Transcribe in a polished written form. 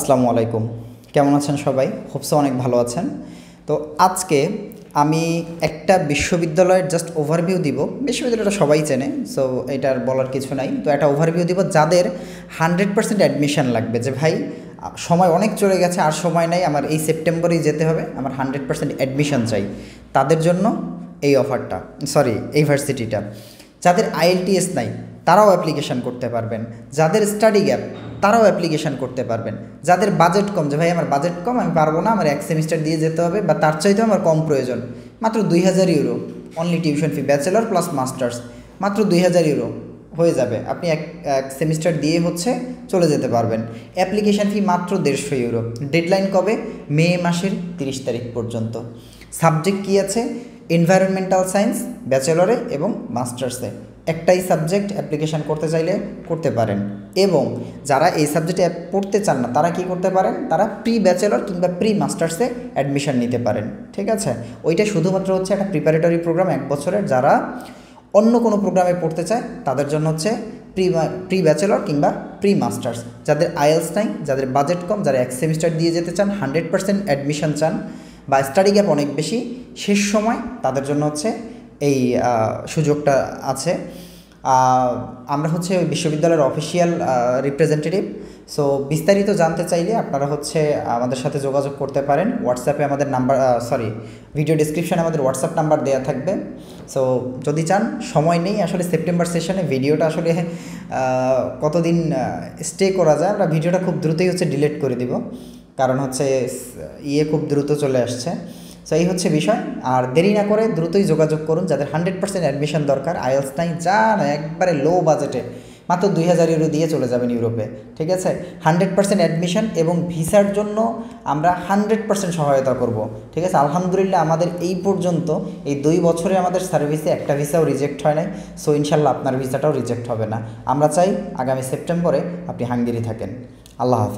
আসসালামু আলাইকুম। কেমন আছেন সবাই? হোপসো অনেক ভালো আছেন। তো আজকে আমি একটা বিশ্ববিদ্যালয়ের জাস্ট ওভারভিউ দিব। বিশ্ববিদ্যালয়টা সবাই চেনে, সো এটার বলার কিছু নাই। তো একটা ওভারভিউ দিব যাদের 100% অ্যাডমিশন লাগবে, যে ভাই সময় অনেক চলে গেছে, আর সময় নাই, আমার এই সেপ্টেম্বরেই যেতে হবে, আমার 100% অ্যাডমিশন চাই। তাদের জন্য এই অফারটা, সরি এই ভার্সিটিটা। যাদের আইএলটিএস নাই তারাও অ্যাপ্লিকেশান করতে পারবেন, যাদের স্টাডি গ্যাপ তারাও অ্যাপ্লিকেশান করতে পারবেন, যাদের বাজেট কম, যে ভাই আমার বাজেট কম, আমি পারবো না, আমার এক সেমিস্টার দিয়ে যেতে হবে, বা তার চাইতেও আমার কম প্রয়োজন, মাত্র 2000 euro only tuition fee, bachelor plus masters, মাত্র 2000 ইউরো হয়ে যাবে। আপনি এক সেমিস্টার দিয়ে চলে যেতে পারবেন। অ্যাপ্লিকেশান ফি মাত্র 150 ইউরো। ডেডলাইন কবে? মে মাসের 30 তারিখ পর্যন্ত। সাবজেক্ট কী আছে? এনভায়রনমেন্টাল সায়েন্স ব্যাচেলরে এবং মাস্টার্সে একটাই সাবজেক্ট। অ্যাপ্লিকেশান করতে চাইলে করতে পারেন। এবং যারা এই সাবজেক্টে পড়তে চান না তারা কি করতে পারেন? তারা প্রি ব্যাচেলর কিংবা প্রি মাস্টার্সে অ্যাডমিশন নিতে পারেন। ঠিক আছে, ওইটা শুধুমাত্র হচ্ছে একটা প্রিপারেটরি প্রোগ্রাম 1 বছরের। যারা অন্য কোনো প্রোগ্রামে পড়তে চায় তাদের জন্য হচ্ছে প্রি ব্যাচেলর কিংবা প্রি মাস্টার্স। যাদের আইএলস নাই, যাদের বাজেট কম, যারা এক সেমিস্টার দিয়ে যেতে চান, 100% অ্যাডমিশন চান, বা স্টাডি গ্যাপ অনেক বেশি, শেষ সময়, তাদের জন্য হচ্ছে এই সুযোগটা আছে। আমরা হচ্ছে ওই বিশ্ববিদ্যালয়ের অফিসিয়াল রিপ্রেজেন্টেটিভ। সো বিস্তারিত জানতে চাইলে আপনারা হচ্ছে আমাদের সাথে যোগাযোগ করতে পারেন। হোয়াটসঅ্যাপে আমাদের নাম্বার, ভিডিও ডিসক্রিপশানে আমাদের হোয়াটসঅ্যাপ নাম্বার দেওয়া থাকবে। সো যদি চান, সময় নেই আসলে সেপ্টেম্বর সেশনে ভিডিওটা আসলে কতদিন স্টে করা যায়, আমরা ভিডিওটা খুব দ্রুতই হচ্ছে ডিলিট করে দিব, কারণ হচ্ছে খুব দ্রুত চলে আসছে। সো এই হচ্ছে বিষয়। আর দেরি না করে দ্রুতই যোগাযোগ করুন যাদের 100% অ্যাডমিশন দরকার। আইএলস নাই, যান একবারে লো বাজেটে মাত্র 2000 ইউরো দিয়ে চলে যাবেন ইউরোপে। ঠিক আছে, 100% অ্যাডমিশন এবং ভিসার জন্য আমরা 100% সহায়তা করব। ঠিক আছে, আলহামদুলিল্লাহ আমাদের এই পর্যন্ত এই 2 বছরে আমাদের সার্ভিসে একটা ভিসাও রিজেক্ট হয় নাই। সো ইনশাল্লাহ আপনার ভিসাটাও রিজেক্ট হবে না। আমরা চাই আগামী সেপ্টেম্বরে আপনি হাঙ্গেরি থাকেন। আল্লাহ হাফেজ।